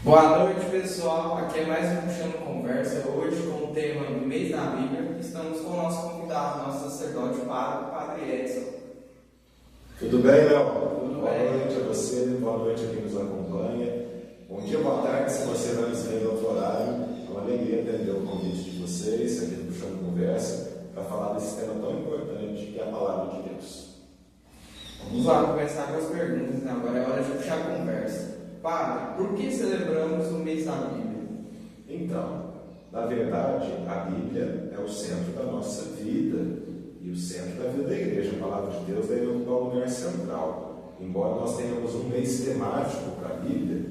Boa noite, pessoal. Aqui é mais um Puxando Conversa. Hoje, com o tema do mês da Bíblia, estamos com o nosso convidado, nosso sacerdote pároco, Padre Edson. Tudo bem, Léo? Boa noite a você, boa noite a quem nos acompanha. Bom dia, boa tarde, se você vai nos ver em outro horário. É uma alegria atender o convite de vocês aqui do Puxando Conversa para falar desse tema tão importante que é a Palavra de Deus. Vamos lá começar com as perguntas, né? Agora é hora de puxar a conversa. Padre, por que celebramos o mês da Bíblia? Então, na verdade, a Bíblia é o centro da nossa vida e o centro da vida da igreja. A Palavra de Deus deve ocupar o lugar central. Embora nós tenhamos um mês temático para a Bíblia,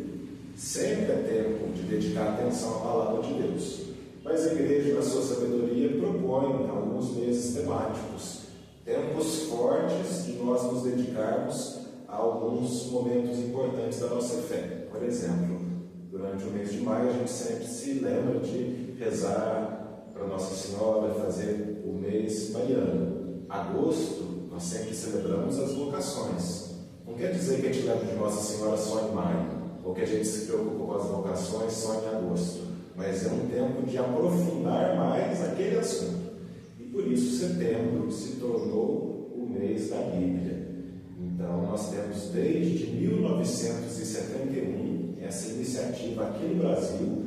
sempre é tempo de dedicar atenção à Palavra de Deus. Mas a igreja, na sua sabedoria, propõe alguns meses temáticos, tempos fortes de nós nos dedicarmos a alguns momentos importantes da nossa fé. Por exemplo, durante o mês de maio, a gente sempre se lembra de rezar para Nossa Senhora, fazer o mês mariano. Agosto, nós sempre celebramos as vocações. Não quer dizer que a gente lembra de Nossa Senhora só em maio, ou que a gente se preocupa com as vocações só em agosto, mas é um tempo de aprofundar mais aquele assunto. E por isso setembro se tornou o mês da Bíblia. Então nós temos desde 1971 essa iniciativa aqui no Brasil,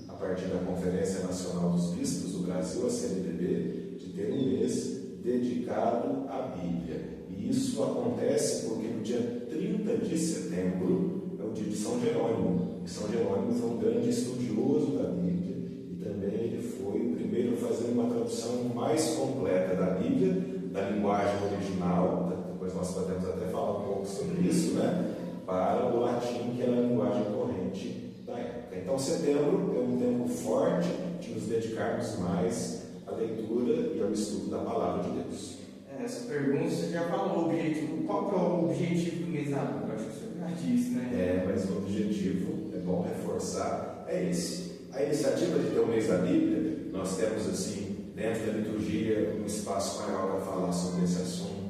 a partir da Conferência Nacional dos Bispos do Brasil, a CNBB, de ter um mês dedicado à Bíblia. E isso acontece porque no dia 30 de setembro é o dia de São Jerônimo. E São Jerônimo foi um grande estudioso da Bíblia e também ele foi o primeiro a fazer uma tradução mais completa da Bíblia, da linguagem original, depois nós podemos até falar um pouco sobre isso, né? Para o latim, que era a linguagem corrente da época. Então, setembro é um tempo forte de nos dedicarmos mais à leitura e ao estudo da Palavra de Deus. Essa pergunta você já falou, o objetivo. Qual que é o objetivo do mês da Bíblia? Acho que você já disse, né? Mas o objetivo, é bom reforçar, é esse. A iniciativa de ter o mês da Bíblia, nós temos assim, dentro da liturgia, um espaço maior para falar sobre esse assunto.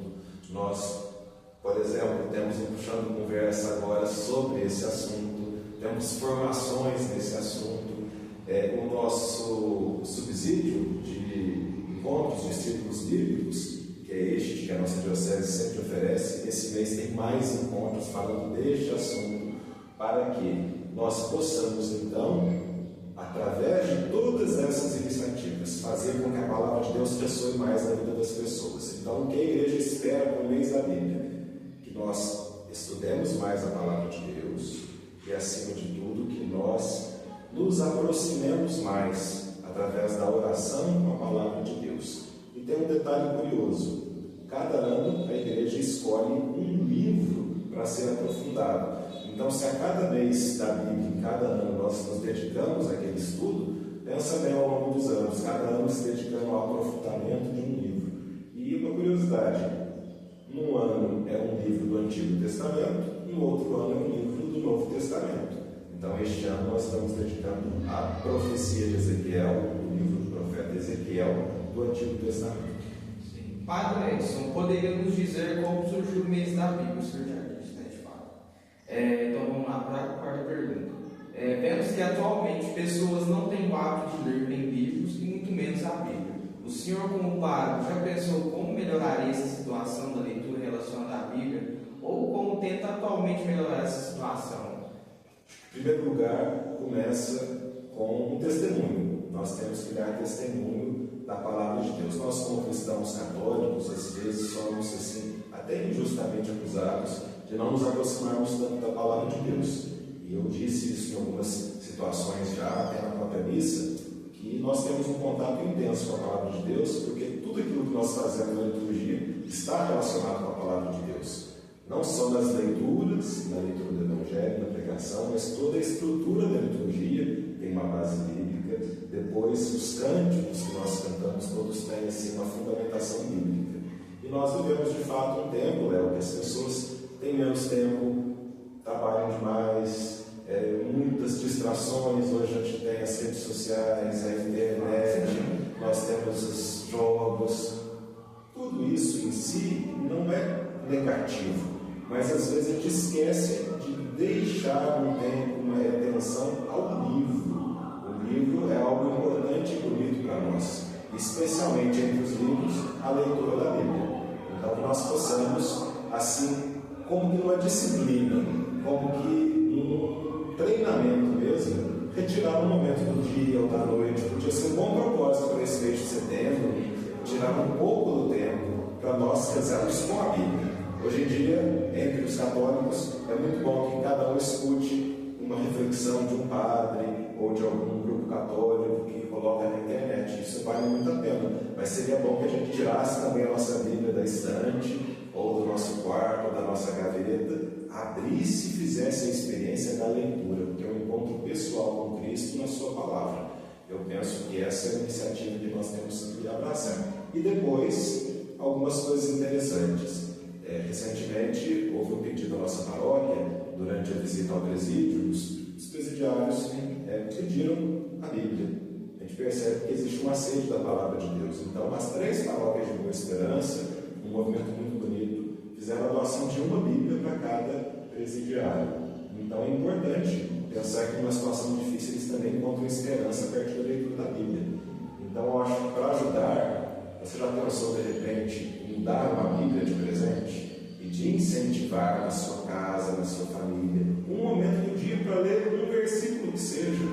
Nós, por exemplo, temos um Puxando Conversa agora sobre esse assunto, temos formações nesse assunto, o nosso subsídio de encontros de círculos bíblicos, que é este que a nossa diocese sempre oferece, esse mês tem mais encontros falando deste assunto, para que nós possamos, então, através de todas essas iniciativas, fazer com que a Palavra de Deus ressoe mais na vida das pessoas. Então, o que a igreja espera com o mês da Bíblia? Que nós estudemos mais a Palavra de Deus e, acima de tudo, que nós nos aproximemos mais através da oração com a Palavra de Deus. E tem um detalhe curioso: cada ano a igreja escolhe um livro para ser aprofundado. Então, se a cada mês da Bíblia, em cada ano, nós nos dedicamos àquele estudo, pensa bem ao longo dos anos, cada ano se dedicando ao aprofundamento de um livro. E uma curiosidade: num ano é um livro do Antigo Testamento, no outro ano é um livro do Novo Testamento. Então, este ano nós estamos dedicando à profecia de Ezequiel, o livro do profeta Ezequiel, do Antigo Testamento. Sim. Padre Edson, poderia nos dizer como surgiu o mês da Bíblia? O senhor já disse, né, de fato. Então vamos lá para a quarta pergunta. Vemos que atualmente pessoas não têm o hábito de ler nem livros e muito menos a Bíblia. O senhor, como padre, já pensou como melhoraria essa situação da leitura relacionada à Bíblia? Ou como tenta atualmente melhorar essa situação? Em primeiro lugar, começa com um testemunho. Nós temos que dar testemunho da Palavra de Deus. Nós, como cristãos católicos, às vezes somos assim, até injustamente acusados de não nos aproximarmos tanto da Palavra de Deus. E eu disse isso em algumas situações já, até na própria missa, que nós temos um contato intenso com a Palavra de Deus, porque tudo aquilo que nós fazemos na liturgia está relacionado com a Palavra de Deus. Não só nas leituras, na leitura do Evangelho, na pregação, mas toda a estrutura da liturgia tem uma base bíblica. Depois, os cânticos que nós cantamos, todos têm assim, uma fundamentação bíblica. E nós vivemos, de fato, um tempo, Léo, que as pessoas têm menos tempo, trabalham demais, muitas distrações. Hoje a gente tem as redes sociais, a internet, nós temos os jogos. Tudo isso em si não é negativo, mas às vezes a gente esquece de deixar um tempo, uma atenção ao assim, como que numa disciplina, como que num treinamento mesmo, retirar um momento do dia ou da noite. Podia ser um bom propósito para esse mês de setembro, tirar um pouco do tempo para nós rezarmos com a Bíblia. Hoje em dia, entre os católicos, é muito bom que cada um escute uma reflexão de um padre ou de algum grupo católico que coloca na internet. Isso vale muito a pena. Mas seria bom que a gente tirasse também a nossa Bíblia da estante, ou do nosso quarto, ou da nossa gaveta, abrisse e fizesse a experiência da leitura, porque é um encontro pessoal com Cristo na sua palavra. Eu penso que essa é a iniciativa que nós temos que abraçar. E depois, algumas coisas interessantes. Recentemente, houve um pedido da nossa paróquia, durante a visita ao presídio, os presidiários pediram a Bíblia. A gente percebe que existe uma sede da palavra de Deus. Então, as 3 paróquias de Boa Esperança, um movimento muito bonito, fizeram a doação de uma Bíblia para cada presidiário. Então, é importante pensar que numa situação difícil eles também encontram esperança a partir da leitura da Bíblia. Então, eu acho que para ajudar, você já pensou de repente em dar uma Bíblia de presente e de incentivar na sua casa, na sua família, um momento do dia para ler um versículo que seja.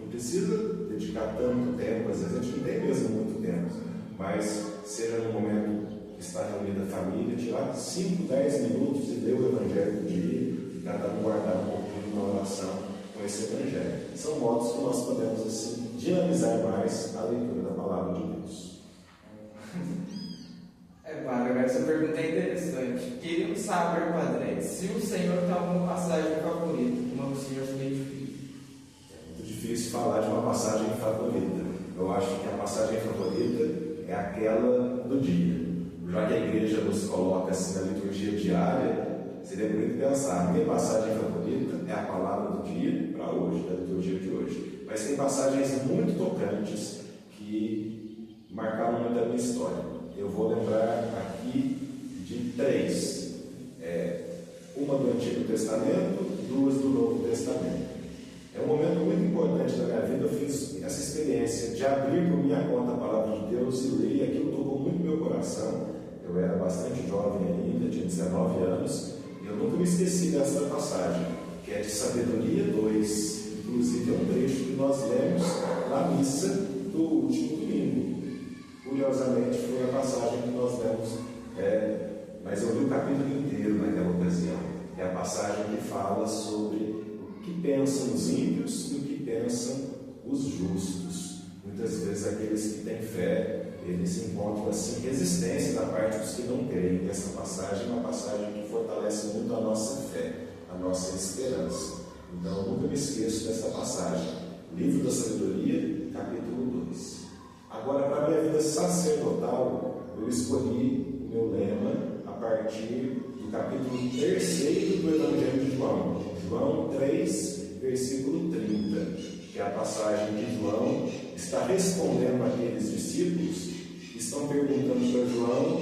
Não precisa dedicar tanto tempo, às vezes a gente não tem mesmo muito tempo, mas seja no momento que está reunida a família, tirar 5, 10 minutos e ler o Evangelho do dia e cada um guardar um pouquinho uma oração com esse Evangelho. São modos que nós podemos assim dinamizar mais a leitura da palavra de Deus. Padre, essa pergunta é interessante. Queríamos saber, Padre, se o Senhor tem alguma passagem favorita, como o Senhor se identifica. É muito difícil falar de uma passagem favorita. Eu acho que a passagem favorita é aquela do dia. Já que a igreja nos coloca assim na liturgia diária, seria bonito pensar, minha passagem favorita é a palavra do dia para hoje, da liturgia de hoje. Mas tem passagens muito tocantes que marcaram muito a minha história. Eu vou lembrar aqui de 3. Uma do Antigo Testamento, 2 do Novo Testamento. É um momento muito importante da minha vida. Eu fiz essa experiência de abrir por minha conta a palavra de Deus e ler, e aquilo tocou muito meu coração. Eu era bastante jovem ainda, tinha 19 anos, e eu nunca me esqueci dessa passagem, que é de Sabedoria 2. Inclusive é um trecho que nós lemos na missa do último domingo. Curiosamente, foi a passagem que nós lemos, mas eu li o capítulo inteiro naquela ocasião. É a passagem que fala sobre o que pensam os ímpios e o que pensam os justos. Muitas vezes aqueles que têm fé, eles encontram assim resistência da parte dos que não creem. E essa passagem é uma passagem que fortalece muito a nossa fé, a nossa esperança. Então, eu nunca me esqueço dessa passagem. Livro da Sabedoria, capítulo 2. Agora, para a minha vida sacerdotal, eu escolhi o meu lema a partir do capítulo 3 do Evangelho de João. João 3, versículo 30, que é a passagem que João está respondendo àqueles discípulos que estão perguntando para João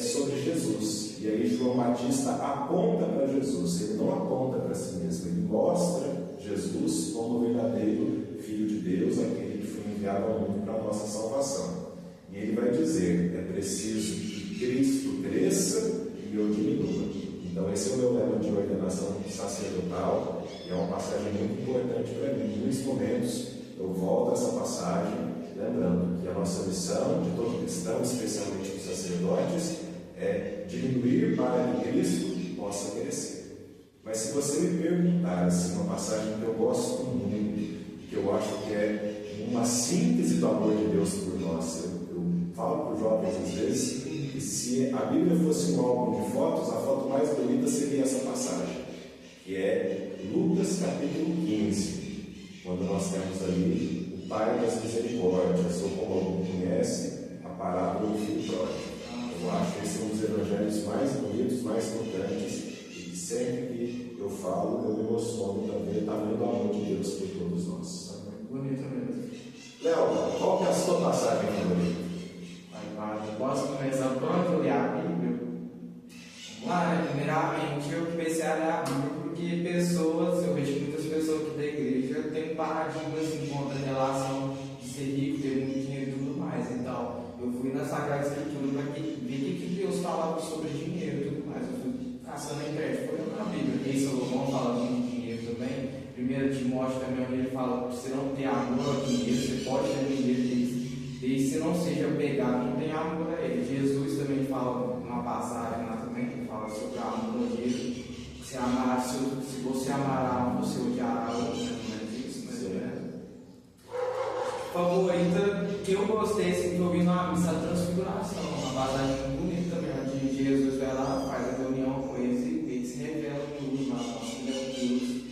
sobre Jesus. E aí João Batista aponta para Jesus, ele não aponta para si mesmo, ele mostra Jesus como o verdadeiro Filho de Deus, aquele que foi enviado ao mundo para a nossa salvação. E ele vai dizer, é preciso que Cristo cresça e eu diminua. Então esse é o meu lema de ordenação sacerdotal, e é uma passagem muito importante para mim. Em muitos momentos eu volto a essa passagem, lembrando que a nossa missão de todo cristão, especialmente dos sacerdotes, é diminuir para que Cristo possa crescer. Mas se você me perguntar assim, uma passagem que eu gosto muito, que eu acho que é uma síntese do amor de Deus por nós, eu falo para os jovens às vezes que se a Bíblia fosse um álbum de fotos, a foto mais bonita seria essa passagem, que é Lucas capítulo 15, quando nós temos ali o Pai das Misericórdias, ou como alguém conhece, a parábola do Filho Pródigo. Eu acho que esse é um dos evangelhos mais bonitos, mais tocantes, e que sempre que eu falo, eu me emociono para ver o tamanho do amor de Deus por todos nós. Bonito mesmo. Léo, qual que é a sua passagem favorita? Posso começar pronto a ler a Bíblia? Vamos lá, primeiramente eu comecei a ler a Bíblia porque eu vejo muitas pessoas aqui da igreja têm paradigmas em conta em relação de ser rico, ter muito dinheiro e tudo mais. Então, eu fui na Sagrada Escritura para ver o que Deus falava sobre dinheiro e tudo mais. Eu fui Timóteo também, onde ele fala que você não tem amor ao dinheiro, você pode ter dinheiro desde que não seja pegado, não tem amor a ele. Jesus também fala uma passagem lá também que fala sobre amor ao dinheiro. Se você amará um, você odiará outro, não é isso, mais ou menos. Favorita que eu gostei, assim, que eu vi na missa da Transfiguração, uma passagem muito bonita também, onde Jesus vai lá, faz a reunião com eles e eles se revelam em luz, na nossa Deus,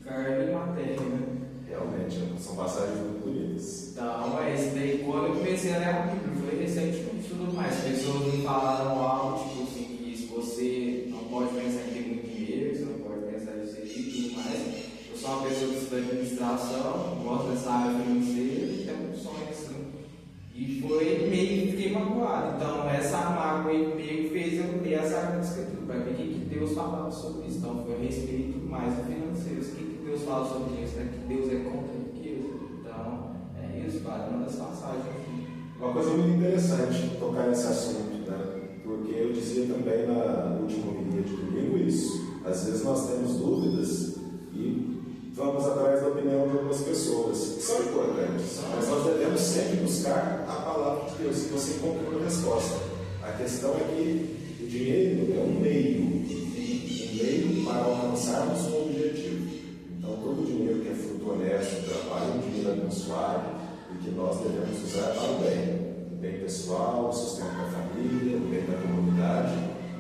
carne e matéria, né? Realmente, são passagens muito bonitas. Então, esse daí, quando eu comecei a ler a Bíblia, foi recentemente tudo mais. Pessoas me falaram algo, tipo assim, que se você não pode pensar em ter muito dinheiro, você não pode pensar em ser rico e tudo mais. Eu sou uma pessoa que estuda administração, gosto dessa área financeira e tenho um sonho assim. E foi meio que fiquei magoado. Então, essa mágoa aí meio que fez eu ler essa área da escritura, para ver o que Deus falava sobre isso. Então, foi a respeito mais do financeiro. O que Deus fala sobre isso, né? Que Deus é contra riqueza. Então, é isso, Padre, uma das passagens aqui. Uma coisa muito interessante tocar nesse assunto, né? Porque eu dizia também na última homilia de domingo isso. Às vezes nós temos dúvidas e vamos atrás da opinião de algumas pessoas, que são importantes, mas nós devemos sempre buscar a palavra de Deus, que você encontra uma resposta. A questão é que o dinheiro é um meio para alcançarmos um objetivo. Então, todo o dinheiro que é fruto honesto do trabalho é um dinheiro abençoado e que nós devemos usar para o bem pessoal, o sustento da família, o bem da comunidade.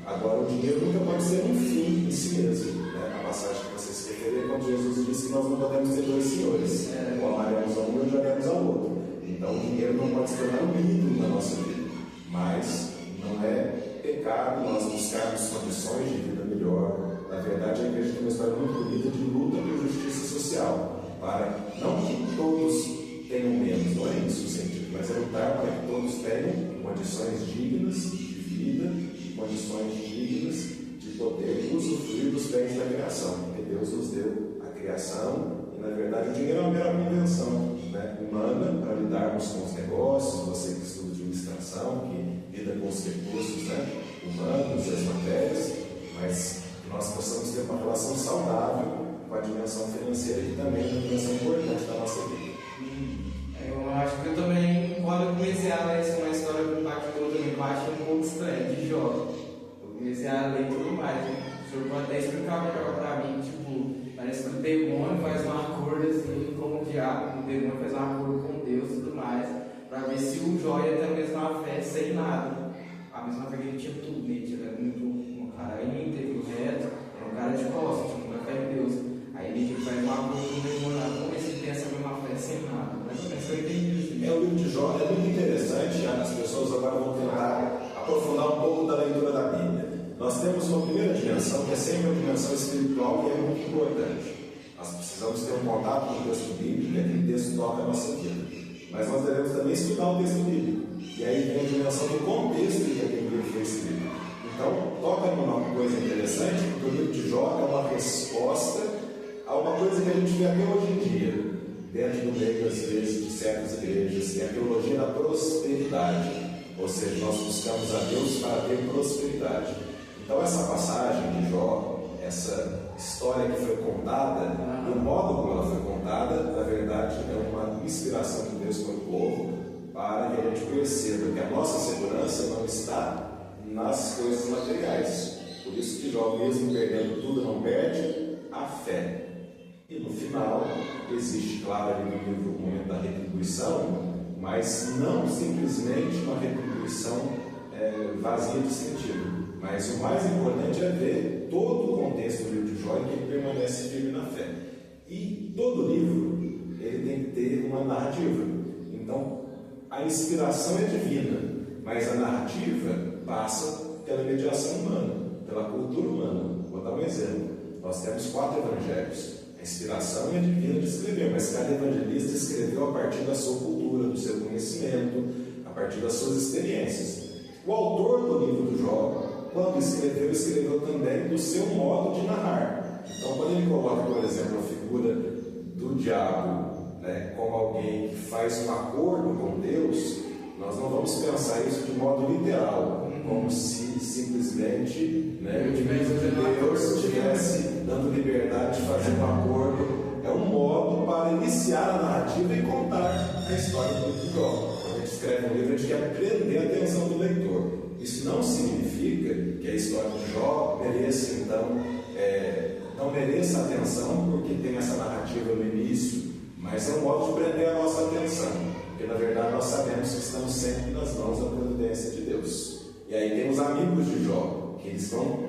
Agora, o dinheiro nunca pode ser um fim em si mesmo, né? A passagem que vocês se referiram, quando Jesus disse que nós não podemos ter dois senhores, ou amaremos a um e odiaremos ao outro. Então, o dinheiro não pode se tornar um ídolo na nossa vida, mas não é pecado nós buscarmos condições de vida melhor. Na verdade, a igreja tem uma história muito bonita de luta por justiça social, para não que todos tenham menos, não é isso o sentido, mas é lutar para que todos tenham condições dignas de vida, condições dignas de poder usufruir dos bens da criação, porque Deus nos deu a criação e, na verdade, o dinheiro é uma mera convenção, né, humana para lidarmos com os negócios, você que estuda administração, que lida com os recursos, né, humanos, as matérias, mas que nós possamos ter uma relação saudável com a dimensão financeira, que também é uma dimensão importante da nossa vida. Eu acho que eu também, quando eu comecei a ler uma história que impactou também, eu achei um pouco estranho, de Jó. Eu comecei a ler tudo mais, né? O senhor pode até explicar melhor para mim, tipo, parece que o demônio faz um acordo assim com o diabo, o demônio faz um acordo com Deus e tudo mais, para ver se o Jó ia ter a mesma fé sem nada. A mesma fé que ele tinha tudo, ele era muito um cara íntegro, reto, era um cara de costa, tinha muita fé em Deus. Aí ele faz um acordo com o demônio, como esse tem essa mesma fé sem nada. Mais ou menos eu entendi isso. O livro de Jó é muito interessante, as pessoas agora vão tentar aprofundar um pouco da leitura da Bíblia. Nós temos uma primeira dimensão, que é sempre a dimensão espiritual, que é muito importante. Nós precisamos ter um contato com o texto bíblico, e aquele texto toca a nossa vida. Mas nós devemos também estudar o texto bíblico. E aí vem a dimensão do contexto que aquele livro foi escrito. Então, toca numa coisa interessante, porque o livro de Jó é uma resposta a uma coisa que a gente vê até hoje em dia, dentro do meio, às vezes, de certas igrejas, que é a teologia da prosperidade. Ou seja, nós buscamos a Deus para ter prosperidade. Então, essa passagem de Jó, essa história que foi contada, o modo como ela foi contada, na verdade, é uma inspiração de Deus para o povo, para que a gente perceba que a nossa segurança não está nas coisas materiais. Por isso que Jó, mesmo perdendo tudo, não perde a fé. E no final, existe, claro, ali no livro o momento da retribuição, mas não simplesmente uma retribuição vazia de sentido. Mas o mais importante é ver todo o contexto do livro de Jó e que ele permanece firme na fé. E todo livro ele tem que ter uma narrativa. Então, a inspiração é divina, mas a narrativa passa pela mediação humana, pela cultura humana. Vou dar um exemplo. Nós temos 4 evangelhos. A inspiração é divina de escrever, mas cada evangelista escreveu a partir da sua cultura, do seu conhecimento, a partir das suas experiências. O autor do livro do Jó, quando escreveu também do seu modo de narrar. Então, quando ele coloca, por exemplo, a figura do diabo, né, como alguém que faz um acordo com Deus, nós não vamos pensar isso de modo literal, como se simplesmente Deus estivesse dando liberdade de fazer um acordo. É um modo iniciar a narrativa e contar a história do Jó. Quando a gente escreve um livro, a gente quer prender a atenção do leitor. Isso não significa que a história de Jó mereça, então, não mereça atenção porque tem essa narrativa no início, mas é um modo de prender a nossa atenção, porque na verdade nós sabemos que estamos sempre nas mãos da providência de Deus. E aí tem os amigos de Jó, que eles vão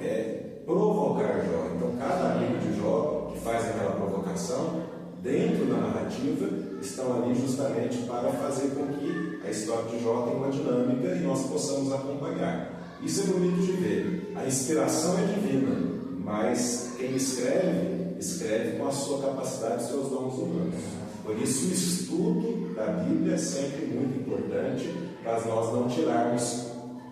provocar Jó. Então cada amigo de Jó que faz aquela provocação, dentro da narrativa, estão ali justamente para fazer com que a história de Jó tenha uma dinâmica e nós possamos acompanhar. Isso é bonito de ver. A inspiração é divina, mas quem escreve com a sua capacidade e seus dons humanos. Por isso o estudo da Bíblia é sempre muito importante para nós não tirarmos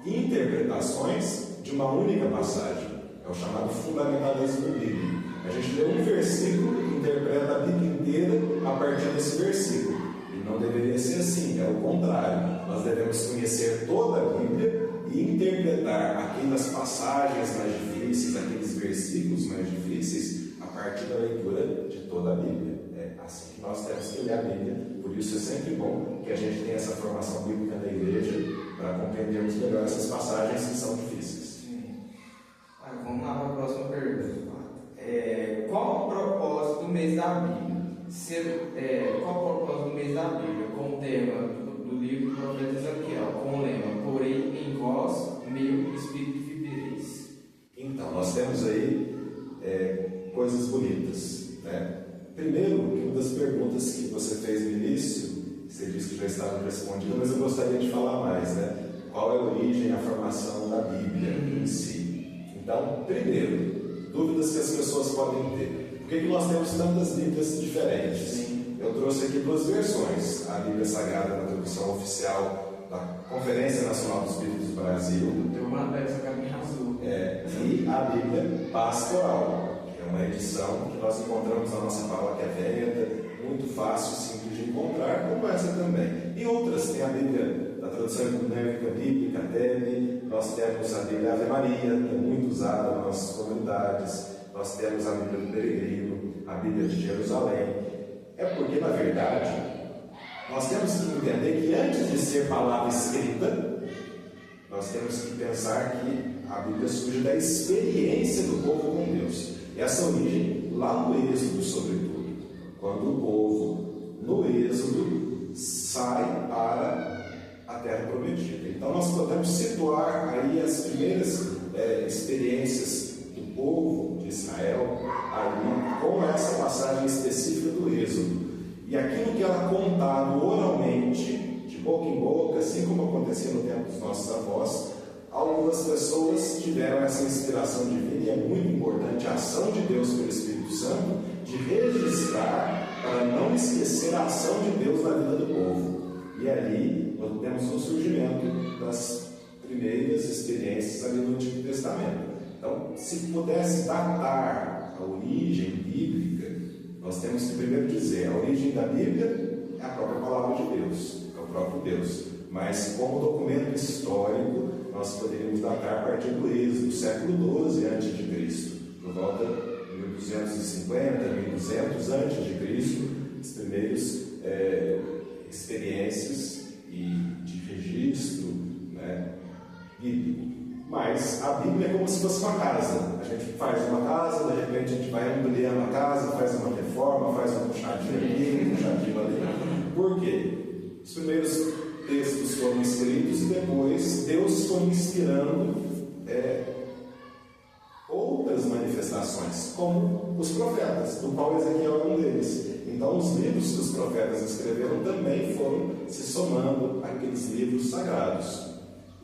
interpretações de uma única passagem. É o chamado fundamentalismo bíblico. A gente lê um versículo e interpreta a Bíblia inteira a partir desse versículo. E não deveria ser assim, é o contrário. Nós devemos conhecer toda a Bíblia e interpretar aquelas passagens mais difíceis, aqueles versículos mais difíceis, a partir da leitura de toda a Bíblia. É assim que nós temos que ler a Bíblia. Por isso é sempre bom que a gente tenha essa formação bíblica na igreja para compreendermos melhor essas passagens que são difíceis. Vamos lá para a próxima pergunta. Qual o propósito do mês da Bíblia? Qual o propósito do mês da Bíblia? Com o tema do livro do profeta Ezequiel, com o lema: porém em vós, meu espírito vivereis. Então, nós temos aí coisas bonitas, né? Primeiro, uma das perguntas que você fez no início, você disse que já estava respondida, mas eu gostaria de falar mais, né? Qual é a origem, a formação da Bíblia em si? Então, primeiro, dúvidas que as pessoas podem ter. Por que nós temos tantas Bíblias diferentes? Sim. Eu trouxe aqui duas versões. A Bíblia Sagrada na tradução oficial da Conferência Nacional dos Bíblios do Brasil. Eu mandei essa caminha azul. E a Bíblia Pastoral, que é uma edição que nós encontramos na nossa paróquia velha, muito fácil, simples de encontrar, como essa também. E outras, tem a Bíblia da tradução ecumênica bíblica, TEB, nós temos a Bíblia Ave Maria, que é muito usada nas nossas comunidades, nós temos a Bíblia do Peregrino, a Bíblia de Jerusalém. É porque, na verdade, nós temos que entender que antes de ser palavra escrita, nós temos que pensar que a Bíblia surge da experiência do povo com Deus. E essa origem lá no Êxodo, sobretudo, quando o povo, no Êxodo, sai para a Terra Prometida. Então nós podemos situar aí as primeiras experiências do povo de Israel ali com essa passagem específica do Êxodo. E aquilo que era contado oralmente, de boca em boca, assim como acontecia no tempo dos nossos avós, algumas pessoas tiveram essa inspiração divina, e é muito importante a ação de Deus pelo Espírito Santo de registrar para não esquecer a ação de Deus na vida do povo. E ali nós temos o surgimento das primeiras experiências ali no Antigo Testamento. Então, se pudesse datar a origem bíblica, nós temos que primeiro dizer, a origem da Bíblia é a própria palavra de Deus, é o próprio Deus. Mas como documento histórico, nós poderíamos datar a partir do Êxodo, século XII a.C., por volta de 1250, 1200 a.C., as primeiras experiências de registro, né, bíblico. Mas a Bíblia é como se fosse uma casa. A gente faz uma casa, de repente a gente vai ampliando a casa, faz uma reforma, faz um puxadinho aqui, um puxadinho ali. Por quê? Os primeiros textos foram escritos e depois Deus foi inspirando outras manifestações, como os profetas, do qual Ezequiel é um deles. Então os livros que os profetas escreveram também foram se somando àqueles livros sagrados.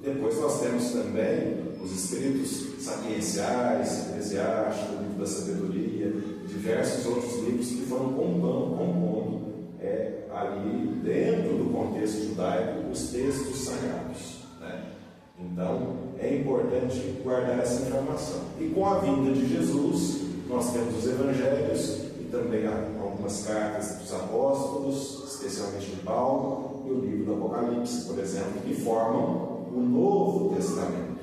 Depois nós temos também os escritos sapienciais, Eclesiásticos, o livro da sabedoria, diversos outros livros que foram compondo ali dentro do contexto judaico os textos sagrados, né? Então é importante guardar essa informação. E com a vinda de Jesus nós temos os evangelhos e também algumas cartas dos apóstolos, especialmente de Paulo, e o livro do Apocalipse, por exemplo, que formam o Novo Testamento.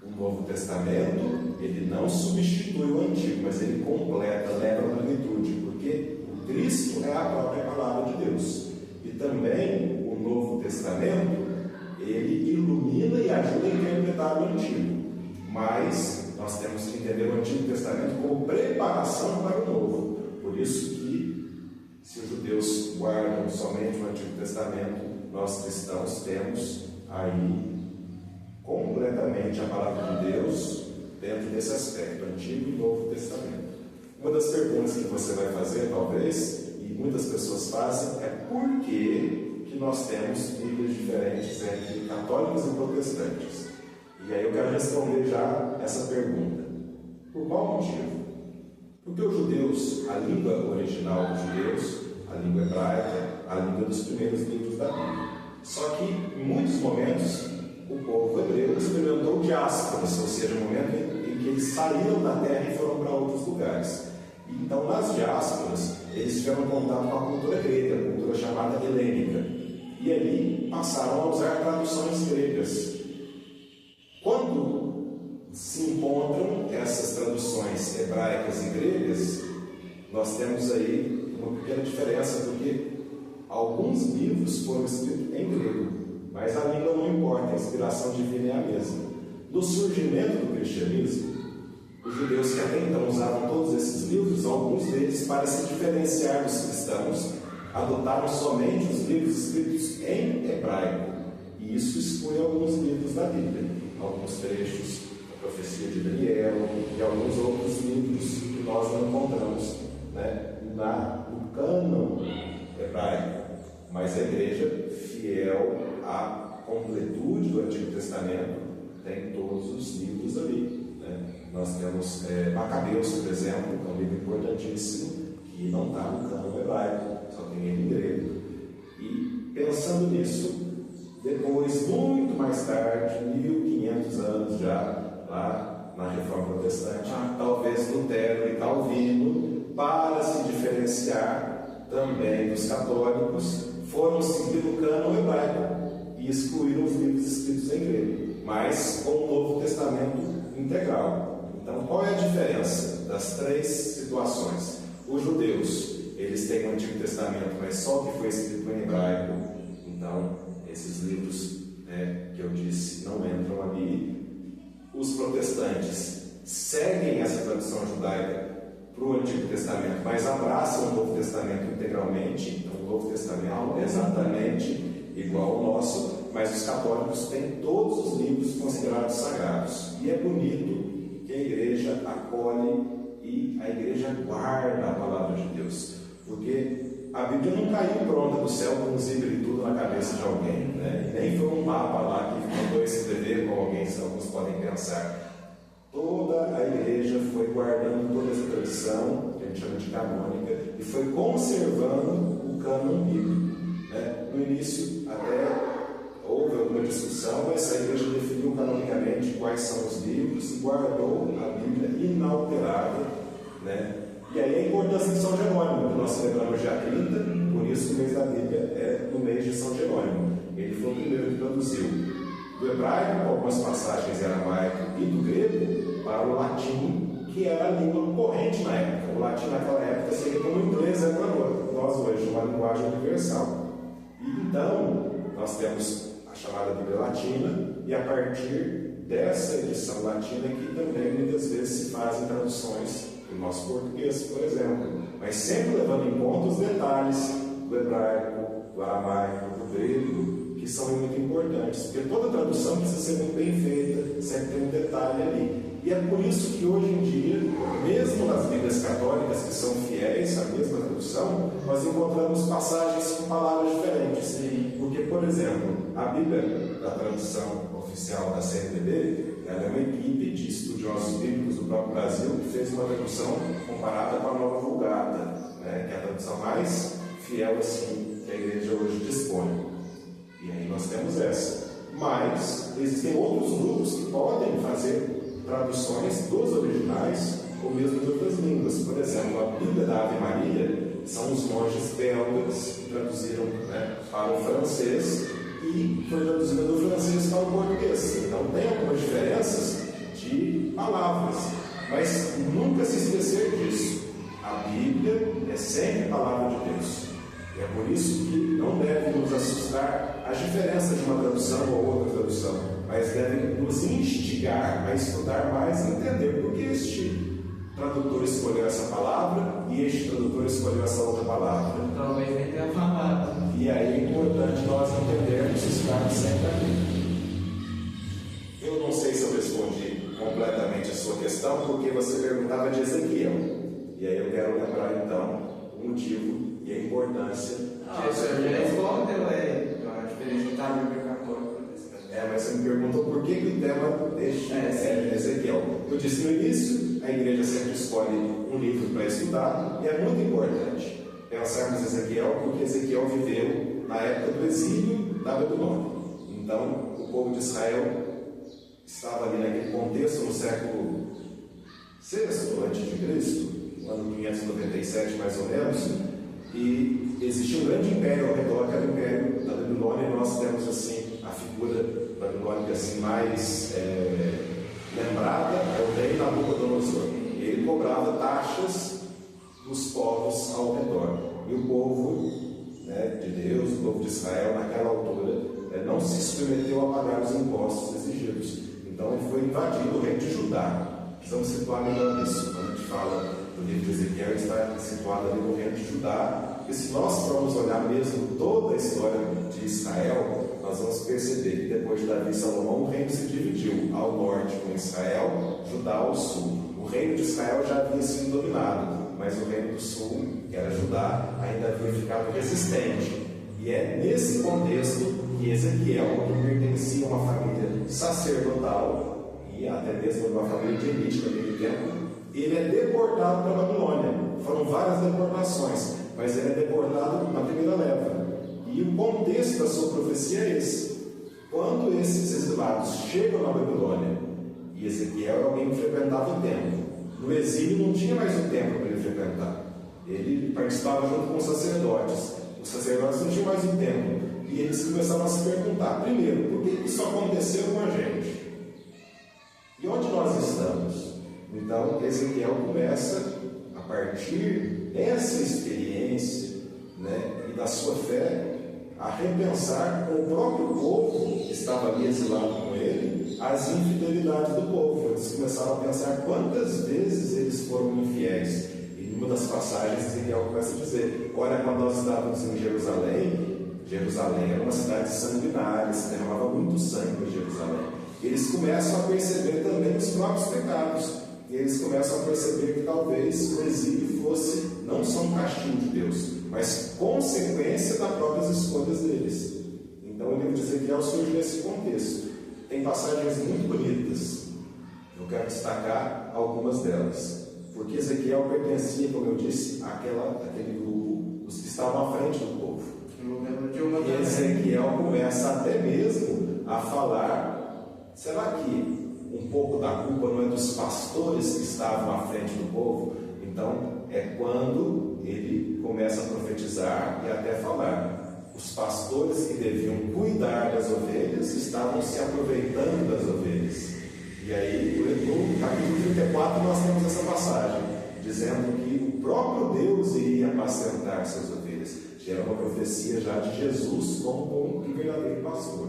O Novo Testamento, ele não substitui o Antigo, mas ele completa, leva à plenitude, porque o Cristo é a própria palavra Testamento, ele ilumina e ajuda a interpretar o Antigo. Mas nós temos que entender o Antigo Testamento como preparação para o Novo. Por isso que, se os judeus guardam somente o Antigo Testamento, nós cristãos temos aí completamente a palavra de Deus dentro desse aspecto, Antigo e Novo Testamento. Uma das perguntas que você vai fazer, talvez, e muitas pessoas fazem, é por que nós temos Bíblias diferentes entre católicos e protestantes? E aí eu quero responder já essa pergunta. Por qual motivo? Porque os judeus, a língua original dos judeus, a língua hebraica, a língua dos primeiros livros da Bíblia. Só que, em muitos momentos, o povo hebreu experimentou diásporas, ou seja, o momento em que eles saíram da terra e foram para outros lugares. Então, nas diásporas, eles tiveram contato com a cultura grega, a cultura chamada helênica. E ali passaram a usar traduções gregas. Quando se encontram essas traduções hebraicas e gregas, nós temos aí uma pequena diferença, porque alguns livros foram escritos em grego, mas a língua não importa, a inspiração divina é a mesma. No surgimento do cristianismo, os judeus que até então usavam todos esses livros, alguns deles, para se diferenciar dos cristãos, adotaram somente os livros escritos em hebraico, e isso exclui alguns livros da Bíblia, alguns trechos da profecia de Daniel e alguns outros livros que nós não encontramos, no cânon hebraico. Mas a igreja, fiel à completude do Antigo Testamento, tem todos os livros ali. Nós temos Macabeus, por exemplo, que é um livro importantíssimo, que não está no cânon hebraico, só tem ele em grego. E pensando nisso, depois, muito mais tarde, 1500 anos já, lá na Reforma Protestante, talvez Lutero e Calvino, para se diferenciar também dos católicos, foram seguir o cânon hebraico e excluíram os livros escritos em grego, mas com o Novo Testamento integral. Então, qual é a diferença das três situações? Os judeus, eles têm o Antigo Testamento, mas só que foi escrito em hebraico. Então, esses livros que eu disse não entram ali. Os protestantes seguem essa tradição judaica para o Antigo Testamento, mas abraçam o Novo Testamento integralmente. Então, o Novo Testamento é exatamente igual ao nosso, mas os católicos têm todos os livros considerados sagrados. E é bonito que a igreja acolhe e a igreja guarda a palavra de Deus, porque a Bíblia não caiu pronta do céu com um zíper e tudo na cabeça de alguém, E nem foi um papa lá que mandou escrever com alguém, se alguns podem pensar. Toda a igreja foi guardando toda essa tradição, que a gente chama de canônica, e foi conservando o cânon bíblico. No início, até houve alguma discussão, mas a igreja definiu canonicamente quais são os livros e guardou a Bíblia inalterada. E aí a importância de São Jerônimo, que nós celebramos dia 30, por isso o mês da Bíblia é no mês de São Jerônimo. Ele foi o primeiro que traduziu do hebraico, com algumas passagens em aramaico, e do grego para o latim, que era a língua corrente na época. O latim naquela época seria como o inglês é para nós hoje, uma linguagem universal. E então, nós temos a chamada Bíblia Latina, e a partir dessa edição latina que também muitas vezes se fazem traduções do nosso português, por exemplo, mas sempre levando em conta os detalhes do hebraico, do aramaico, do grego, que são muito importantes, porque toda tradução precisa ser muito bem feita, sempre tem um detalhe ali. E é por isso que hoje em dia, mesmo nas Bíblias católicas, que são fiéis à mesma tradução, nós encontramos passagens com palavras diferentes. Porque, por exemplo, a Bíblia da tradução oficial da CNBB, ela é uma equipe de estudiosos bíblicos do próprio Brasil que fez uma tradução comparada com a Nova Vulgata, que é a tradução mais fiel assim, que a igreja hoje dispõe. E aí nós temos essa. Mas existem outros grupos que podem fazer traduções dos originais ou mesmo de outras línguas. Por exemplo, a Bíblia da Ave Maria são os monges belgas que traduziram para o francês e foi traduzida do francês para o português. Então tem algumas diferenças de palavras, mas nunca se esquecer disso. A Bíblia é sempre a palavra de Deus. É por isso que não deve nos assustar as diferenças de uma tradução ou outra tradução, mas deve nos instigar a estudar mais e entender por que este tradutor escolheu essa palavra e este tradutor escolheu essa outra palavra. Talvez nem tenha falado. E aí é importante nós entendermos e estarmos sempre aqui. Eu não sei se eu respondi completamente a sua questão, porque você perguntava de Ezequiel. E aí eu quero lembrar então o motivo e a importância de Ezequiel. Já respondeu, a diferença da Bíblia católica. Mas você me perguntou por que o tema deste é Ezequiel. Eu disse no início, a igreja sempre escolhe um livro para estudar, e é muito importante pensarmos em Ezequiel, porque Ezequiel viveu na época do exílio da Babilônia. Então, o povo de Israel estava ali naquele contexto no século VI a.C., no ano 597 mais ou menos, e existia um grande império ao redor, que era o império da Babilônia, e nós temos assim a figura babilônica assim, mais lembrada, é o rei Nabucodonosor. Ele cobrava taxas dos povos ao redor, e o povo de Deus, o povo de Israel, naquela altura, não se submeteu a pagar os impostos exigidos. Então ele foi invadido o reino de Judá. Precisamos situar melhor isso. Quando a gente fala do livro de Ezequiel, está situado ali no reino de Judá. Porque se nós formos olhar mesmo toda a história de Israel, nós vamos perceber que depois de Davi e Salomão, o reino se dividiu ao norte com Israel, Judá ao sul. O reino de Israel já havia sido dominado, mas o reino do sul, que era Judá, ainda havia ficado resistente. E é nesse contexto que Ezequiel, que pertencia a uma família sacerdotal e até mesmo uma família de elite naquele tempo, ele é deportado para a Babilônia. Foram várias deportações, mas ele é deportado na primeira leva. E o contexto da sua profecia é esse. Quando esses exilados chegam na Babilônia, e Ezequiel era alguém que frequentava o templo, no exílio não tinha mais o templo para ele frequentar. Ele participava junto com os sacerdotes. Os sacerdotes não tinham mais o templo. E eles começaram a se perguntar, primeiro, por que isso aconteceu com a gente? E onde nós estamos? Então, Ezequiel começa, a partir dessa experiência e da sua fé, a repensar com o próprio povo que estava ali exilado com ele, as infidelidades do povo. Eles começaram a pensar quantas vezes eles foram infiéis. E em uma das passagens, Ezequiel começa a dizer, olha, quando nós estávamos em Jerusalém era uma cidade sanguinária, se derramava muito sangue em Jerusalém. E eles começam a perceber também os próprios pecados. E eles começam a perceber que talvez o exílio fosse não só um castigo de Deus, mas consequência das próprias escolhas deles. Então o livro de Ezequiel surge nesse contexto. Tem passagens muito bonitas. Eu quero destacar algumas delas. Porque Ezequiel pertencia, como eu disse, àquele grupo, os que estavam à frente do povo. E Ezequiel começa até mesmo a falar, será que um pouco da culpa não é dos pastores que estavam à frente do povo? Então é quando ele começa a profetizar e até falar, os pastores que deviam cuidar das ovelhas estavam se aproveitando das ovelhas. E aí no capítulo 34 nós temos essa passagem, dizendo que o próprio Deus iria apacentar suas ovelhas. Que era uma profecia já de Jesus como bom e verdadeiro pastor.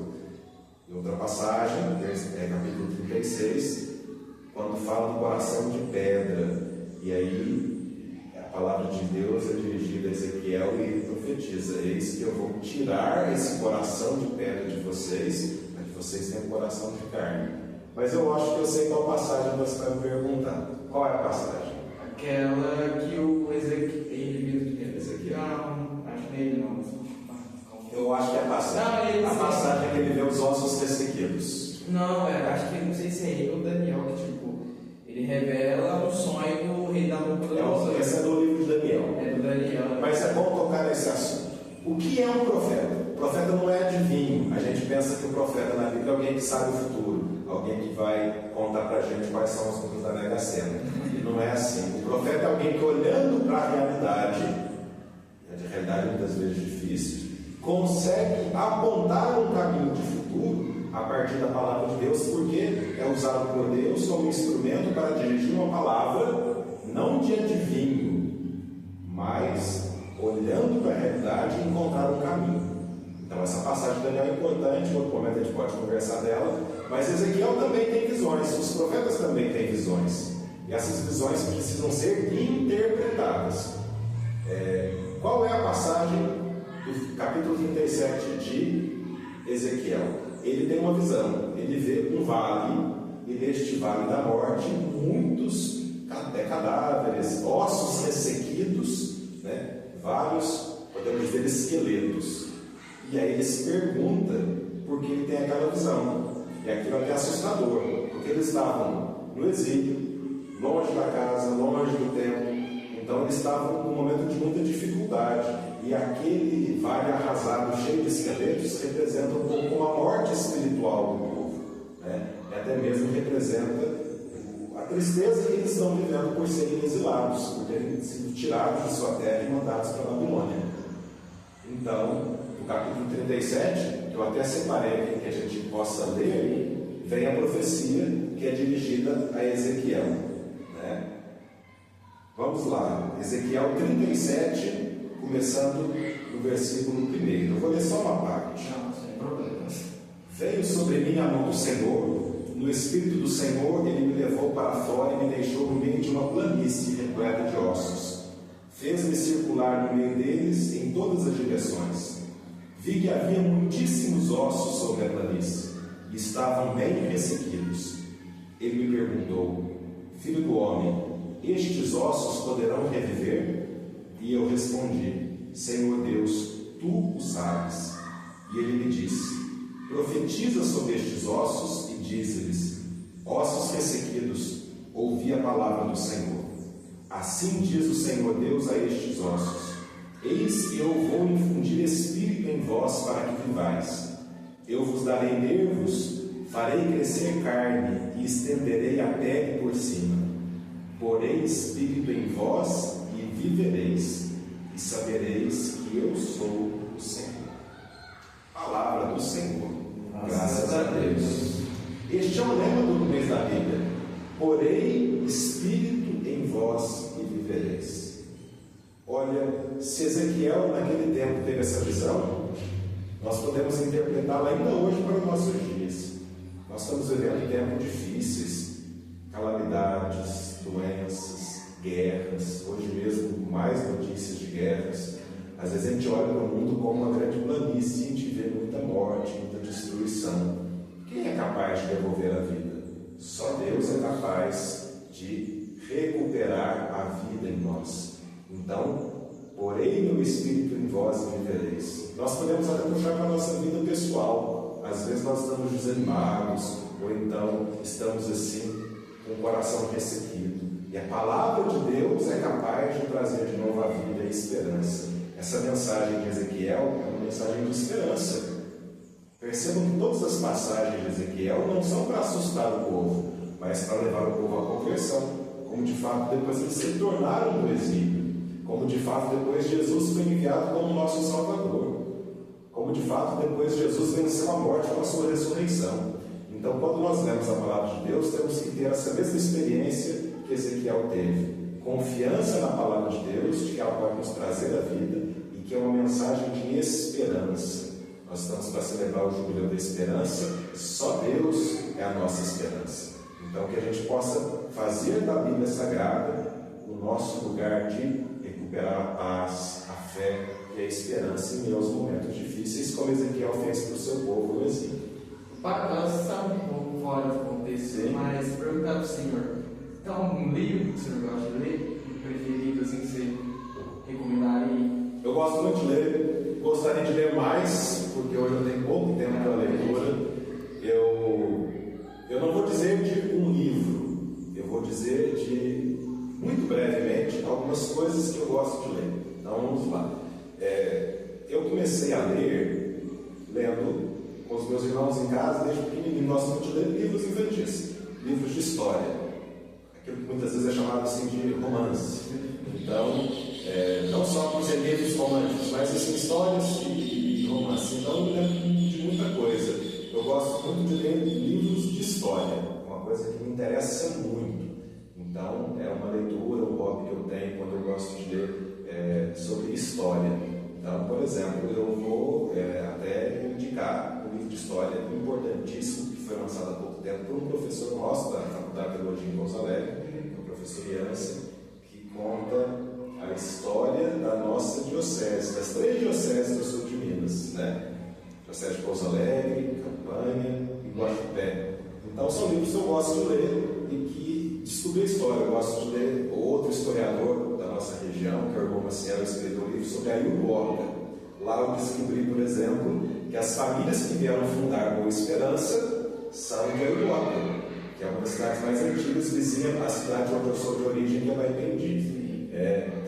Em outra passagem, capítulo 36, quando fala do coração de pedra, e aí a palavra de Deus é dirigida a Ezequiel e ele profetiza, eis que eu vou tirar esse coração de pedra de vocês, para que vocês tenham um coração de carne. Mas eu acho que eu sei qual passagem você vai me perguntar. Qual é a passagem? Aquela que o Ezequiel... Eu acho que é a passagem que ele vê os ossos ressequidos. Não, acho que não sei se é ele ou Daniel, que ele revela um sonho do rei Nabucodonosor. Esse é do livro de Daniel. É do Daniel. Mas é bom tocar nesse assunto. O que é um profeta? O profeta não é adivinho. A gente pensa que o profeta na Bíblia é alguém que sabe o futuro, alguém que vai contar pra gente quais são os números da Mega Sena. E não é assim. O profeta é alguém que, olhando para a realidade, e a realidade muitas vezes difícil, consegue apontar um caminho de futuro a partir da palavra de Deus, porque é usado por Deus como instrumento para dirigir uma palavra, não de adivinho, mas olhando para a realidade e encontrar um caminho. Então essa passagem de Daniel é importante, em outro momento a gente pode conversar dela, mas Ezequiel também tem visões, os profetas também têm visões, e essas visões precisam ser interpretadas. Qual é a passagem do capítulo 37 de Ezequiel? Ele tem uma visão, ele vê um vale, e neste vale da morte, muitos cadáveres, ossos ressequidos, né? Vários, podemos dizer, esqueletos. E aí ele se pergunta por que ele tem aquela visão. E aquilo é até assustador, porque eles estavam no exílio, longe da casa, longe do templo. Então eles estavam num momento de muita dificuldade. E aquele vale arrasado, cheio de esqueletos, representa um pouco como a morte espiritual do povo, né? E até mesmo representa a tristeza que eles estão vivendo por serem exilados, por terem sido tirados de sua terra e mandados para a Babilônia. Então, no capítulo 37, que eu até separei aqui que a gente possa ler, vem a profecia que é dirigida a Ezequiel, né? Vamos lá, Ezequiel 37, começando no versículo 1. Eu vou ler só uma parte. Não, sem problemas. Veio sobre mim a mão do Senhor, no Espírito do Senhor ele me levou para fora e me deixou no meio de uma planície repleta de ossos. Fez-me circular no meio deles em todas as direções. Vi que havia muitíssimos ossos sobre a planície, e estavam bem ressequidos. Ele me perguntou: Filho do homem, estes ossos poderão reviver? E eu respondi: Senhor Deus, tu o sabes. E ele me disse: Profetiza sobre estes ossos e dize-lhes: Ossos ressequidos, ouvi a palavra do Senhor. Assim diz o Senhor Deus a estes ossos: Eis que eu vou infundir espírito em vós para que vivais. Eu vos darei nervos, farei crescer carne e estenderei a pele por cima. Porei espírito em vós e vivereis, e sabereis que eu sou o Senhor. Palavra do Senhor. Graças a Deus. Este é o lema do mês da Bíblia: porei espírito em vós e vivereis. Olha, se Ezequiel naquele tempo teve essa visão, nós podemos interpretá-la ainda hoje para os nossos dias. Nós estamos vivendo tempos difíceis, calamidades, doenças, guerras. Hoje mesmo, mais notícias de guerras. Às vezes a gente olha para o mundo como uma grande planície e a gente vê muita morte, muita destruição. Quem é capaz de devolver a vida? Só Deus é capaz de recuperar a vida em nós. Então, porei meu espírito em vós e vivereis. Nós podemos até puxar para a nossa vida pessoal. Às vezes nós estamos desanimados, ou então estamos assim, com o coração ressequido. E a palavra de Deus é capaz de trazer de novo a vida e esperança. Essa mensagem de Ezequiel é uma mensagem de esperança. Percebam que todas as passagens de Ezequiel não são para assustar o povo, mas para levar o povo à conversão. Como de fato depois eles se tornaram do exílio. Como de fato depois Jesus foi enviado como nosso Salvador. Como de fato depois Jesus venceu a morte com a sua ressurreição. Então, quando nós lemos a palavra de Deus, temos que ter essa mesma experiência que Ezequiel teve. Confiança na palavra de Deus, de que ela pode nos trazer a vida e que é uma mensagem de esperança. Nós estamos para celebrar o Jubileu da Esperança. Só Deus é a nossa esperança. Então, que a gente possa fazer da Bíblia Sagrada o nosso lugar de recuperar a paz, a fé e a esperança em meio aos momentos difíceis, como Ezequiel fez para o seu povo no exílio. Para está um pouco fora do contexto, mas perguntar para o senhor: tem algum livro que o senhor gosta de ler? Preferido, assim, que você recomendaria? Eu gosto muito de ler, gostaria de ler mais, porque hoje eu tenho pouco tempo para leitura. Eu não vou dizer de um livro, eu vou dizer de, muito brevemente, algumas coisas que eu gosto de ler. Então vamos lá. Eu comecei a ler, lendo com os meus irmãos em casa, desde pequenininho. Gosto muito de ler livros infantis, livros de história, aquilo que muitas vezes é chamado assim de romance. Então, não só por ser livros românticos, mas assim, histórias de romance. Então, eu me lembro de muita coisa. Eu gosto muito de ler livros de história, uma coisa que me interessa muito. Então, é uma leitura, um hobby que eu tenho quando eu gosto de ler sobre história. Então, por exemplo, eu vou até indicar um livro de história importantíssimo que foi lançado há pouco tempo por um professor nosso da Faculdade de Teologia em Pouso Alegre, o professor Iança, que conta a história da nossa diocese, das 3 dioceses do sul de Minas, né? Diocese de Pouso Alegre, Campanha e Guaxupé. Então, são livros que eu gosto de ler e que descobri a história. Eu gosto de ler outro historiador da nossa região, que é o irmão Maciel, escreveu um livro sobre a Iuruoca. Lá eu descobri, por exemplo, que as famílias que vieram fundar Boa Esperança são de Iuruoca, que é uma das cidades mais antigas, vizinha à cidade onde eu sou de origem, que é Baipendi.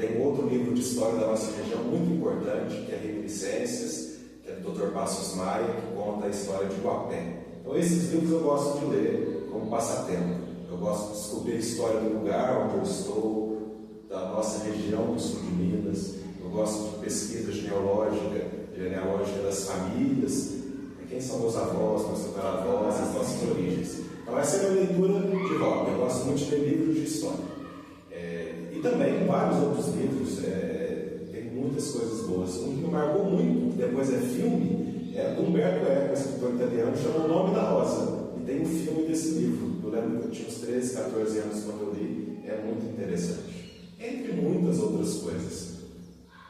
Tem outro livro de história da nossa região muito importante, que é Reminiscências, que é do Dr. Passos Maia, que conta a história de Guapé. Então, esses livros eu gosto de ler como passatempo. Eu gosto de descobrir a história do lugar onde eu estou, da nossa região do sul de Minas. Eu gosto de pesquisa genealógica das famílias, quem são meus avós, meus tataravós, as nossas origens. Então, essa é a minha leitura de hobby. Eu gosto muito de ler livros de história. E também vários outros livros, tem muitas coisas boas. Um que me marcou muito, que depois é filme, é do Umberto Eco, escritor italiano, chama O Nome da Rosa. E tem um filme desse livro. Eu lembro que eu tinha uns 13, 14 anos quando eu li. É muito interessante. Entre muitas outras coisas.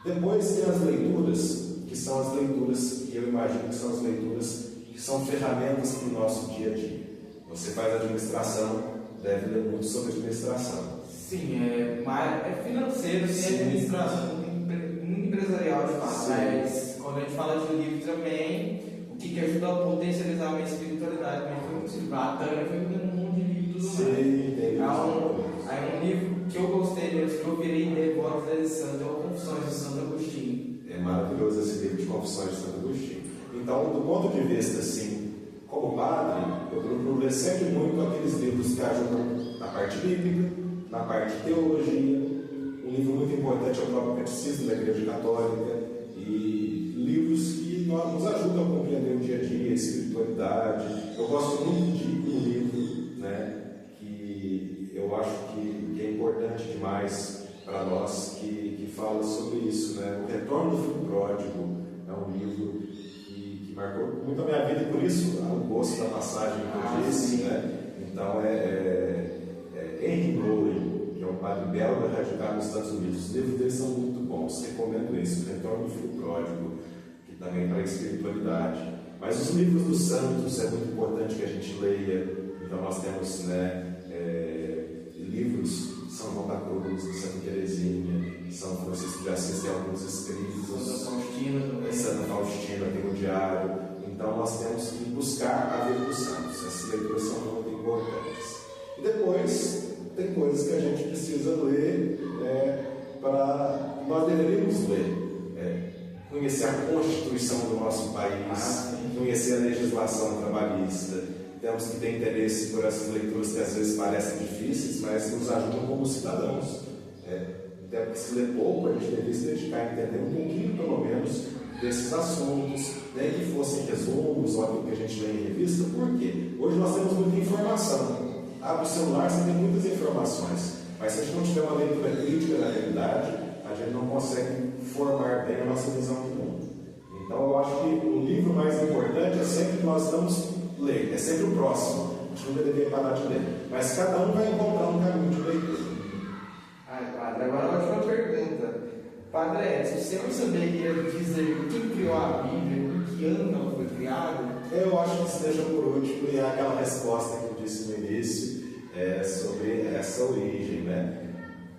Depois tem as leituras, que são as leituras, que eu imagino que são as leituras que são ferramentas para o nosso dia a dia. Você faz administração, deve ler muito sobre administração. Sim, é financeiro, tem administração, muito empresarial de fato, mas quando a gente fala de livro também, o que ajuda a potencializar a minha espiritualidade, a Tânia foi um monte de livro tudo mais. Aí um livro que eu gostei mesmo, que eu virei devoto da Santo, é o Confissões de Santo Agostinho. É maravilhoso esse livro de Confissões de Santo Agostinho. Então, do ponto de vista assim, como padre, eu procuro ler sempre muito aqueles livros que ajudam na parte bíblica, na parte de teologia. Um livro muito importante é o próprio Catecismo da Igreja Católica, e livros que nos ajudam a compreender o dia a dia, a espiritualidade. Eu gosto muito de um livro, né, que eu acho que é importante demais para nós, que fala sobre isso, né? O Retorno do Filho Pródigo é um livro que marcou muito a minha vida, e por isso o gosto da passagem que eu disse, né? Então Henry Nouwen, que é um padre belga radicado nos Estados Unidos. Os livros dele são muito bons, recomendo isso. O Retorno do Filho Pródigo, que também para a espiritualidade. Mas os livros dos santos é muito importante que a gente leia. Então nós temos, né, livros de São João da Cruz, de Santa Teresinha, São Francisco de Assis, tem alguns escritos. Santa Faustina tem o Diário. Então nós temos que buscar a vida dos santos. Essas leituras são muito importantes. E depois tem coisas que a gente precisa ler, nós deveríamos ler. Conhecer a Constituição do nosso país, conhecer a legislação trabalhista. Temos que ter interesse por essas leituras que às vezes parecem difíceis, mas nos ajudam como cidadãos. Até porque se lê pouco, a gente deveria se dedicar a entender um pouquinho, pelo menos, desses assuntos, nem que fossem resumos ou aquilo que a gente lê em revista. Por quê? Hoje nós temos muita informação. Abre o celular, você tem muitas informações, mas se a gente não tiver uma leitura crítica da realidade, a gente não consegue formar bem a nossa visão do mundo. Então eu acho que o livro mais importante é sempre que nós vamos ler, é sempre o próximo. A gente nunca deveria parar de ler, mas cada um vai encontrar um caminho de leitura. Padre, agora a última pergunta. Padre Edson, você não saberia dizer quem criou a Bíblia, em que ano ela foi criada? Eu acho que isso deixa por último, e é aquela resposta que eu disse no início, sobre essa origem, né?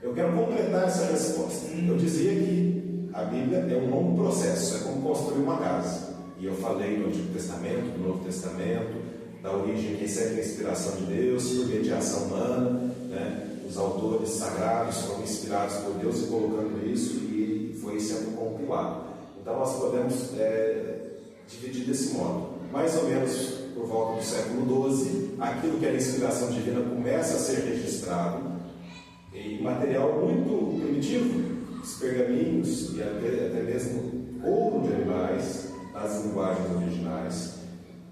Eu quero completar essa resposta. Eu dizia que a Bíblia é um longo processo, é como construir uma casa. E eu falei do Antigo Testamento, do Novo Testamento, da origem que segue a inspiração de Deus, por mediação humana, né? Os autores sagrados foram inspirados por Deus e colocando isso, e foi sendo compilado. Então nós podemos dividir desse modo. Mais ou menos por volta do século XII, aquilo que era inspiração divina começa a ser registrado em material muito primitivo, os pergaminhos e até mesmo ouro de animais, as linguagens originais.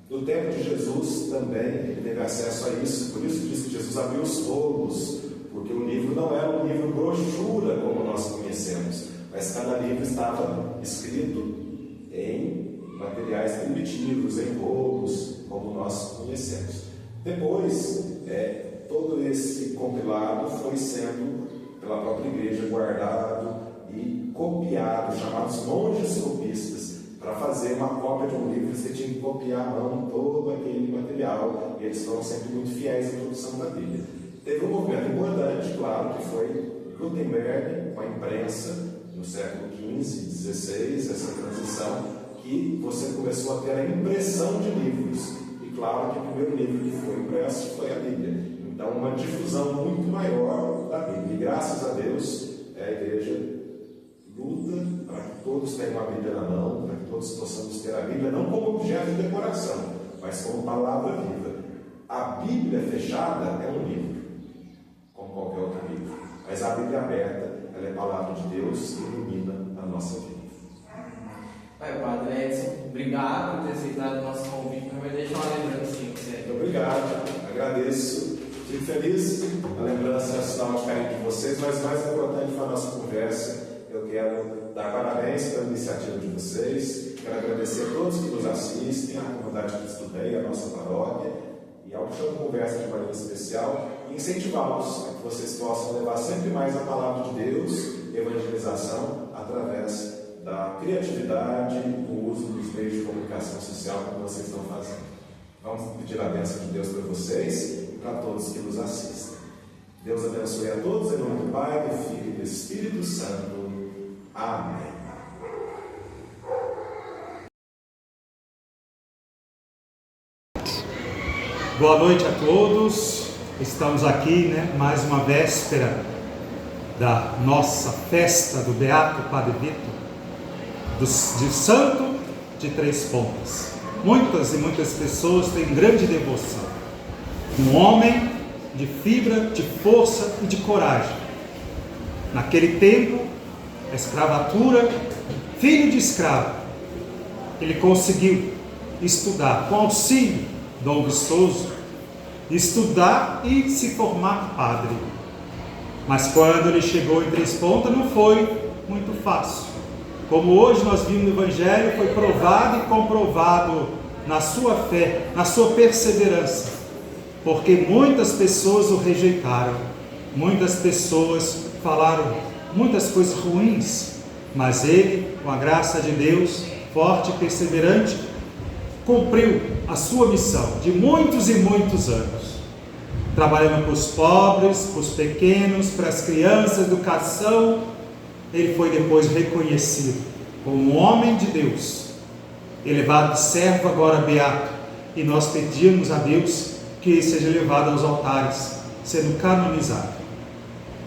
No tempo de Jesus também ele teve acesso a isso, por isso diz que Jesus abriu os rolos, porque o livro não era um livro brochura como nós conhecemos, mas cada livro estava escrito em materiais primitivos, em rolos, como nós conhecemos. Depois, todo esse compilado foi sendo, pela própria igreja, guardado e copiado, chamados monges copistas. Para fazer uma cópia de um livro, você tinha que copiar à mão todo aquele material, e eles foram sempre muito fiéis à produção da Bíblia. Teve um movimento importante, claro, que foi Gutenberg, com a imprensa, no século XV, XVI, essa transição, que você começou a ter a impressão de livros. E claro que o primeiro livro que foi impresso foi a Bíblia. Então, uma difusão muito maior da Bíblia. E graças a Deus, a igreja luta para que todos tenham a Bíblia na mão, para que todos possamos ter a Bíblia não como objeto de decoração, mas como palavra viva. A Bíblia fechada é um livro, como qualquer outro livro, mas a Bíblia aberta, ela é palavra de Deus que ilumina a nossa vida. Padre Edson, obrigado por ter aceitado o nosso convite. Vai deixar uma lembrancinha para você. Muito obrigado, agradeço, fico feliz. A lembrança é o sinal de carinho de vocês, mas mais importante foi a nossa conversa. Eu quero dar parabéns pela iniciativa de vocês, quero agradecer a todos que nos assistem, a comunidade Cristo Rei, a nossa paróquia, e ao Chão Conversa de maneira especial, e incentivá-los a que vocês possam levar sempre mais a palavra de Deus e evangelização através da criatividade e do uso dos meios de comunicação social como vocês estão fazendo. Vamos pedir a bênção de Deus para vocês e para todos que nos assistem. Deus abençoe a todos, em nome do Pai, do Filho e do Espírito Santo. Amém. Boa noite a todos. Estamos aqui, mais uma véspera da nossa festa do Beato Padre Vitor, de Santo de Três Pontas. Muitas e muitas pessoas têm grande devoção. Um homem de fibra, de força e de coragem. Naquele tempo, a escravatura, filho de escravo, ele conseguiu estudar com auxílio Dom Vistoso, estudar e se formar padre. Mas quando ele chegou em Três Pontas não foi muito fácil. Como hoje nós vimos no Evangelho, foi provado e comprovado na sua fé, na sua perseverança, porque muitas pessoas o rejeitaram, muitas pessoas falaram muitas coisas ruins, mas ele, com a graça de Deus, forte e perseverante, cumpriu a sua missão de muitos e muitos anos, trabalhando para os pobres, para os pequenos, para as crianças, educação. Ele foi depois reconhecido como um homem de Deus, elevado de servo, agora beato, e nós pedimos a Deus que ele seja levado aos altares, sendo canonizado.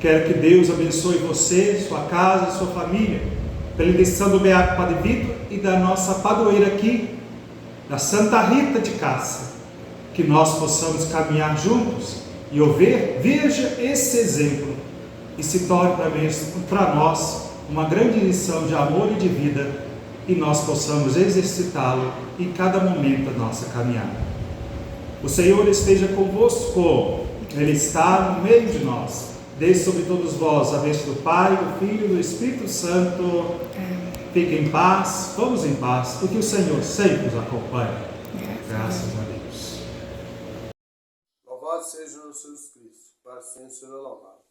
Quero que Deus abençoe você, sua casa, sua família, pela intenção do Beato Padre Vitor e da nossa padroeira aqui, da Santa Rita de Cássia, que nós possamos caminhar juntos e veja esse exemplo e se torne para nós uma grande lição de amor e de vida, e nós possamos exercitá-lo em cada momento da nossa caminhada. O Senhor esteja convosco, Ele está no meio de nós. Desça sobre todos vós a bênção do Pai, do Filho e do Espírito Santo. Fiquem em paz, vamos em paz, e que o Senhor sempre nos acompanhe. Graças a Deus. Louvado seja o Jesus Cristo, para sempre seja louvado.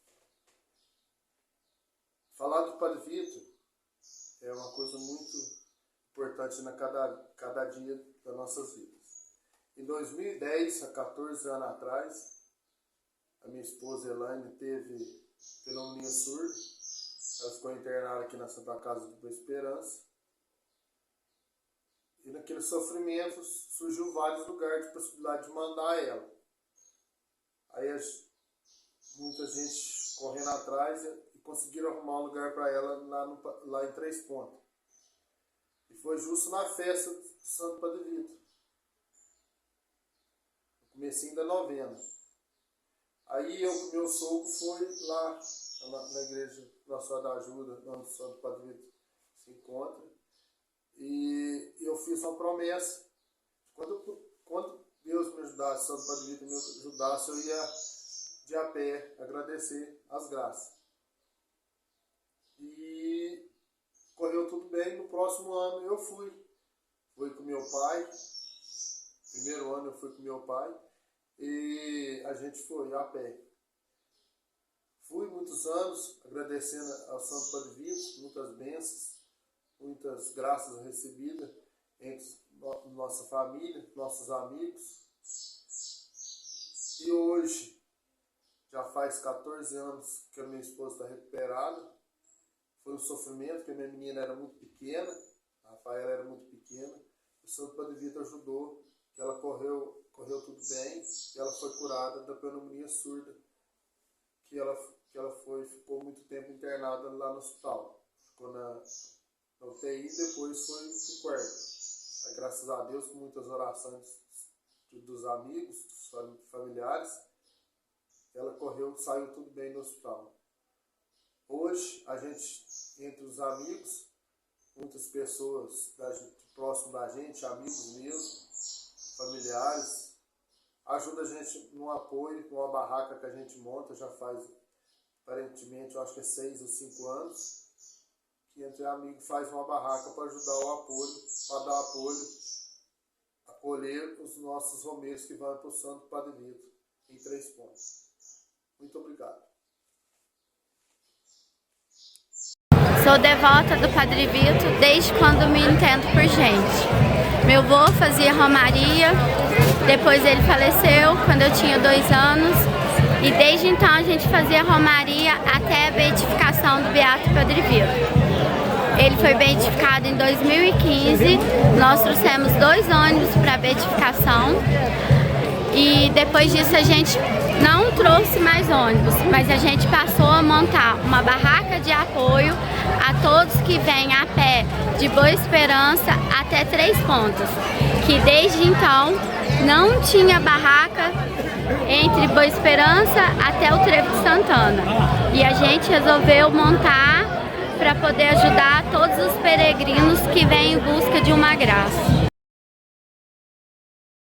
Falar do Padre Vitor é uma coisa muito importante cada dia das nossas vidas. Em 2010, há 14 anos atrás, a minha esposa Elaine teve pneumonia surda. Ela ficou internada aqui na Santa Casa de Boa Esperança. E naqueles sofrimentos surgiu vários lugares de possibilidade de mandar ela. Aí muita gente correndo atrás e conseguiram arrumar um lugar para ela lá em Três Pontas. E foi justo na festa do Santo Padre Vitor, no comecinho da novena. Aí meu sogro foi lá na igreja Nossa Senhora da Ajuda, onde o Santo Padre Vitor se encontra, e eu fiz uma promessa. Quando Deus me ajudasse, o Santo Padre Vitor me ajudasse, eu ia de a pé agradecer as graças. E correu tudo bem. No próximo ano eu fui com meu pai. Primeiro ano eu fui com meu pai e a gente foi a pé. Fui muitos anos agradecendo ao Santo Padre Vito, muitas bênçãos, muitas graças recebidas entre nossa família, nossos amigos. E hoje, já faz 14 anos que a minha esposa está recuperada. Foi um sofrimento, porque a minha menina era muito pequena, a Rafaela era muito pequena. O Santo Padre Vito ajudou, que ela correu tudo bem, e ela foi curada da pneumonia surda, que ela ficou muito tempo internada lá no hospital. Ficou na UTI e depois foi pro quarto. Aí, graças a Deus, com muitas orações dos amigos, dos familiares, ela saiu tudo bem no hospital. Hoje, a gente, entre os amigos, muitas pessoas próximo da gente, amigos mesmo, familiares, ajuda a gente no apoio, com a barraca que a gente monta, já faz, aparentemente, eu acho que é 6 ou 5 anos, que entre amigos faz uma barraca para ajudar o apoio, para dar apoio, acolher os nossos romeiros que vão para o Santo Padre Vito, em 3 pontos. Muito obrigado. Sou devota do Padre Vito desde quando me entendo por gente. Meu avô fazia romaria, depois ele faleceu quando eu tinha 2 anos. E desde então a gente fazia romaria até a beatificação do Beato Padre Vito. Ele foi beatificado em 2015, nós trouxemos 2 ônibus para a beatificação. E depois disso a gente não trouxe mais ônibus, mas a gente passou a montar uma barraca de apoio a todos que vêm a pé de Boa Esperança até 3 pontos, que desde então não tinha barraca entre Boa Esperança até o Trevo de Santana. E a gente resolveu montar para poder ajudar todos os peregrinos que vêm em busca de uma graça.